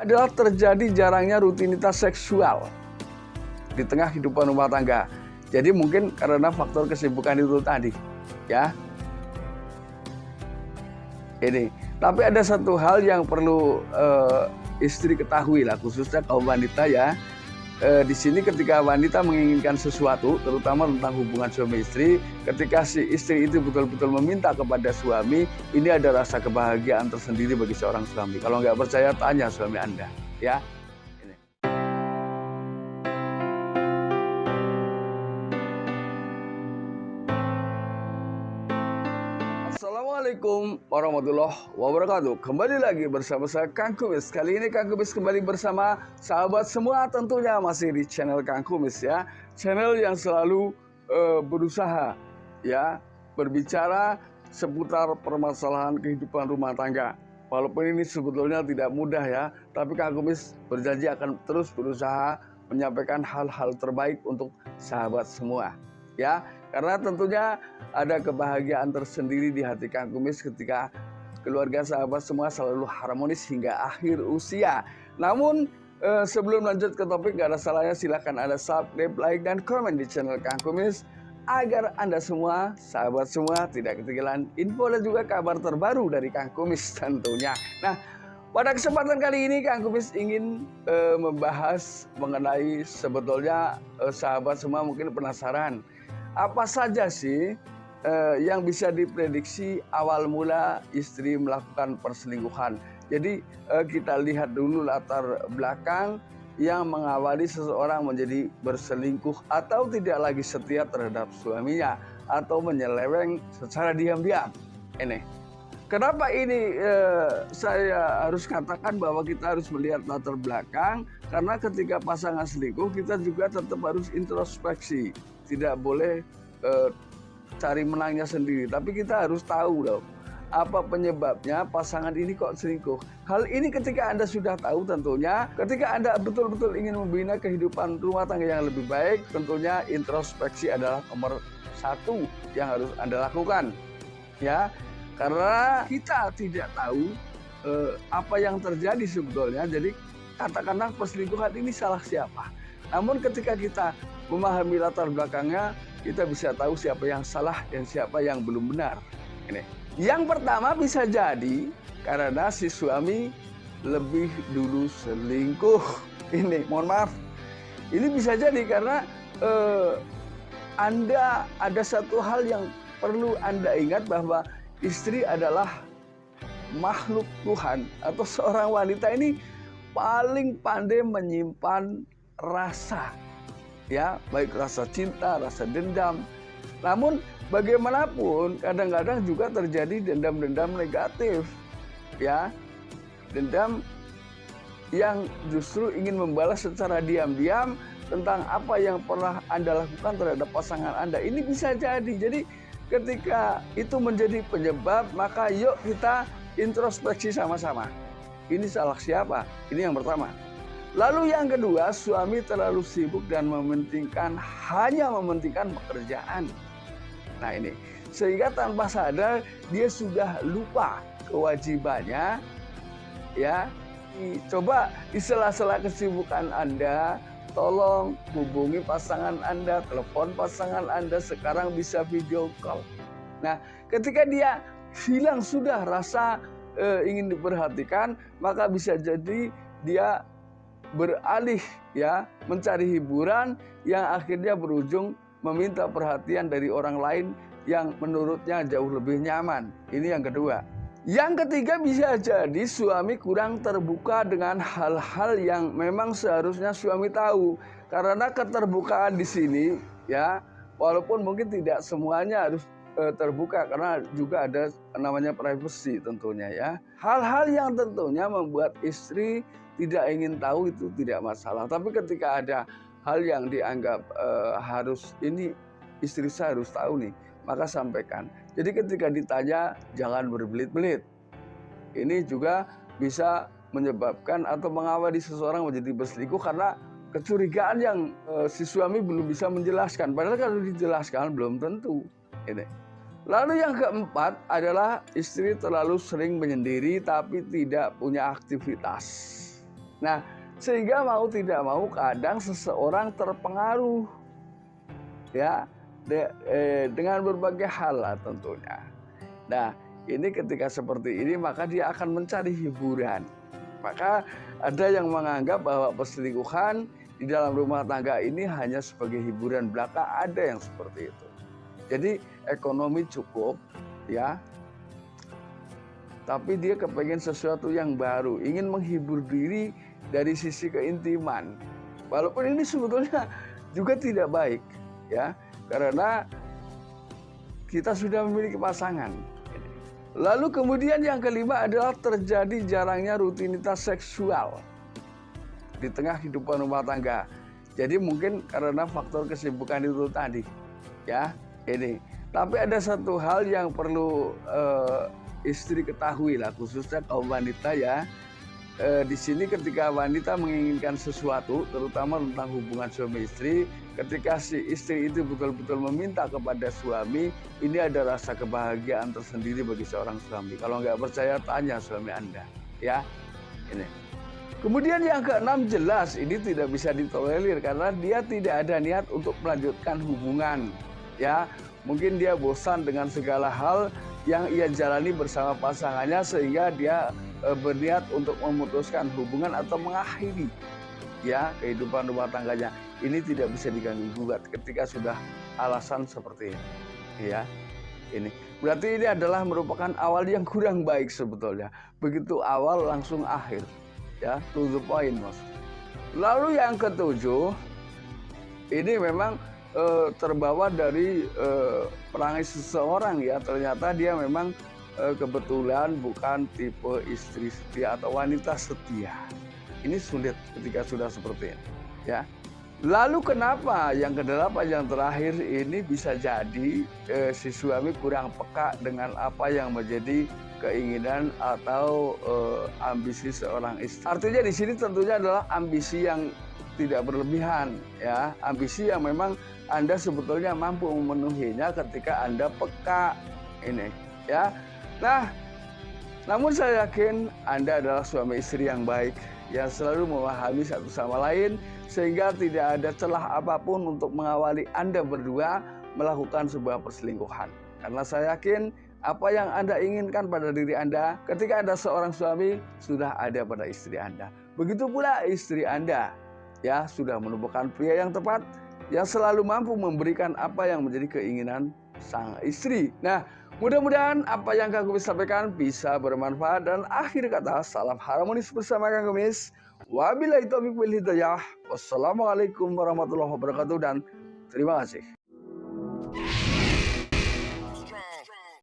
adalah terjadi jarangnya rutinitas seksual di tengah kehidupan rumah tangga. Jadi mungkin karena faktor kesibukan itu tadi, ya. Ini, tapi ada satu hal yang perlu istri ketahui lah, khususnya kaum wanita ya. Di sini ketika wanita menginginkan sesuatu, terutama tentang hubungan suami istri, ketika si istri itu betul-betul meminta kepada suami, ini ada rasa kebahagiaan tersendiri bagi seorang suami. Kalau nggak percaya, tanya suami Anda, ya. Ini. Assalamualaikum warahmatullahi wabarakatuh. Kembali lagi bersama saya Kang Kumis. Kali ini Kang Kumis kembali bersama sahabat semua, tentunya masih di channel Kang Kumis ya. Channel yang selalu berusaha ya berbicara seputar permasalahan kehidupan rumah tangga. Walaupun ini sebetulnya tidak mudah ya, tapi Kang Kumis berjanji akan terus berusaha menyampaikan hal-hal terbaik untuk sahabat semua ya. Karena tentunya ada kebahagiaan tersendiri di hati Kang Kumis ketika keluarga sahabat semua selalu harmonis hingga akhir usia. Namun sebelum lanjut ke topik, gak ada salahnya silahkan Anda subscribe, like, dan komen di channel Kang Kumis agar Anda semua, sahabat semua tidak ketinggalan info dan juga kabar terbaru dari Kang Kumis tentunya. Nah, pada kesempatan kali ini Kang Kumis ingin membahas mengenai sebetulnya sahabat semua mungkin penasaran. Apa saja sih yang bisa diprediksi awal mula istri melakukan perselingkuhan? Jadi kita lihat dulu latar belakang yang mengawali seseorang menjadi berselingkuh atau tidak lagi setia terhadap suaminya atau menyeleweng secara diam-diam. Ini. Kenapa ini saya harus katakan bahwa kita harus melihat latar belakang? Karena ketika pasangan selingkuh kita juga tetap harus introspeksi. Tidak boleh cari menangnya sendiri, tapi kita harus tahu loh apa penyebabnya pasangan ini kok selingkuh. Hal ini ketika Anda sudah tahu tentunya, ketika Anda betul-betul ingin membina kehidupan rumah tangga yang lebih baik, tentunya introspeksi adalah nomor satu yang harus Anda lakukan ya. Karena kita tidak tahu apa yang terjadi sebetulnya, jadi katakanlah perselingkuhan ini salah siapa. Namun ketika kita memahami latar belakangnya, kita bisa tahu siapa yang salah dan siapa yang belum benar. Ini. Yang pertama bisa jadi karena si suami lebih dulu selingkuh. Ini, mohon maaf. Ini bisa jadi karena Anda ada satu hal yang perlu Anda ingat bahwa istri adalah makhluk Tuhan atau seorang wanita ini paling pandai menyimpan rasa. Ya, baik rasa cinta, rasa dendam. Namun bagaimanapun kadang-kadang juga terjadi dendam-dendam negatif. Ya. Dendam yang justru ingin membalas secara diam-diam tentang apa yang pernah Anda lakukan terhadap pasangan Anda. Ini bisa jadi. Jadi ketika itu menjadi penyebab, maka yuk kita introspeksi sama-sama. Ini salah siapa? Ini yang pertama. Lalu yang kedua, suami terlalu sibuk dan hanya mementingkan pekerjaan. Nah ini, sehingga tanpa sadar dia sudah lupa kewajibannya. Ya, coba di sela-sela kesibukan Anda, tolong hubungi pasangan Anda, telepon pasangan Anda, sekarang bisa video call. Nah, ketika dia hilang sudah rasa ingin diperhatikan, maka bisa jadi dia beralih ya mencari hiburan yang akhirnya berujung meminta perhatian dari orang lain yang menurutnya jauh lebih nyaman. Ini yang kedua. Yang ketiga bisa jadi suami kurang terbuka dengan hal-hal yang memang seharusnya suami tahu. Karena keterbukaan di sini ya, walaupun mungkin tidak semuanya harus terbuka karena juga ada namanya privacy tentunya ya. Hal-hal yang tentunya membuat istri tidak ingin tahu itu tidak masalah. Tapi ketika ada hal yang dianggap harus ini istri saya harus tahu nih, maka sampaikan. Jadi ketika ditanya jangan berbelit-belit. Ini juga bisa menyebabkan atau mengawali seseorang menjadi berselingkuh karena kecurigaan yang si suami belum bisa menjelaskan. Padahal kalau dijelaskan belum tentu. Ini. Lalu yang keempat adalah istri terlalu sering menyendiri tapi tidak punya aktivitas. Nah, sehingga mau tidak mau kadang seseorang terpengaruh ya dengan berbagai hal lah tentunya. Nah, ini ketika seperti ini maka dia akan mencari hiburan. Maka ada yang menganggap bahwa perselingkuhan di dalam rumah tangga ini hanya sebagai hiburan belaka, ada yang seperti itu. Jadi ekonomi cukup ya, tapi dia kepengen sesuatu yang baru, ingin menghibur diri dari sisi keintiman. Walaupun ini sebetulnya juga tidak baik ya, karena kita sudah memiliki pasangan. Lalu kemudian yang kelima adalah terjadi jarangnya rutinitas seksual di tengah kehidupan rumah tangga. Jadi mungkin karena faktor kesibukan itu tadi, ya ini. Tapi ada satu hal yang perlu istri ketahui lah, khususnya kaum wanita ya. Di sini ketika wanita menginginkan sesuatu, terutama tentang hubungan suami istri, ketika si istri itu betul-betul meminta kepada suami, ini ada rasa kebahagiaan tersendiri bagi seorang suami. Kalau nggak percaya, tanya suami Anda, ya. Ini. Kemudian yang keenam, jelas ini tidak bisa ditolerir karena dia tidak ada niat untuk melanjutkan hubungan, ya. Mungkin dia bosan dengan segala hal yang ia jalani bersama pasangannya sehingga dia berniat untuk memutuskan hubungan atau mengakhiri ya kehidupan rumah tangganya. Ini tidak bisa diganggu gugat ketika sudah alasan seperti ini ya. Ini berarti ini adalah merupakan awal yang kurang baik sebetulnya. Begitu awal langsung akhir ya, to the point mas. Lalu yang ketujuh, ini memang terbawa dari perangai seseorang ya. Ternyata dia memang kebetulan bukan tipe istri setia atau wanita setia. Ini sulit ketika sudah seperti ini ya. Lalu kenapa yang kedelapan, yang terakhir ini bisa jadi si suami kurang peka dengan apa yang menjadi keinginan atau ambisi seorang istri. Artinya di sini tentunya adalah ambisi yang tidak berlebihan ya, ambisi yang memang Anda sebetulnya mampu memenuhinya ketika Anda peka ini ya. Nah, namun saya yakin Anda adalah suami istri yang baik, yang selalu memahami satu sama lain, sehingga tidak ada celah apapun untuk mengawali Anda berdua melakukan sebuah perselingkuhan. Karena saya yakin apa yang Anda inginkan pada diri Anda ketika Anda seorang suami sudah ada pada istri Anda. Begitu pula istri Anda ya, sudah menemukan pria yang tepat, yang selalu mampu memberikan apa yang menjadi keinginan sang istri. Nah, mudah-mudahan apa yang Kang Kumis sampaikan bisa bermanfaat, dan akhir kata salam harmonis bersama Kang Kumis. Wabillahi taufiq wal hidayah. Wassalamualaikum warahmatullahi wabarakatuh dan terima kasih.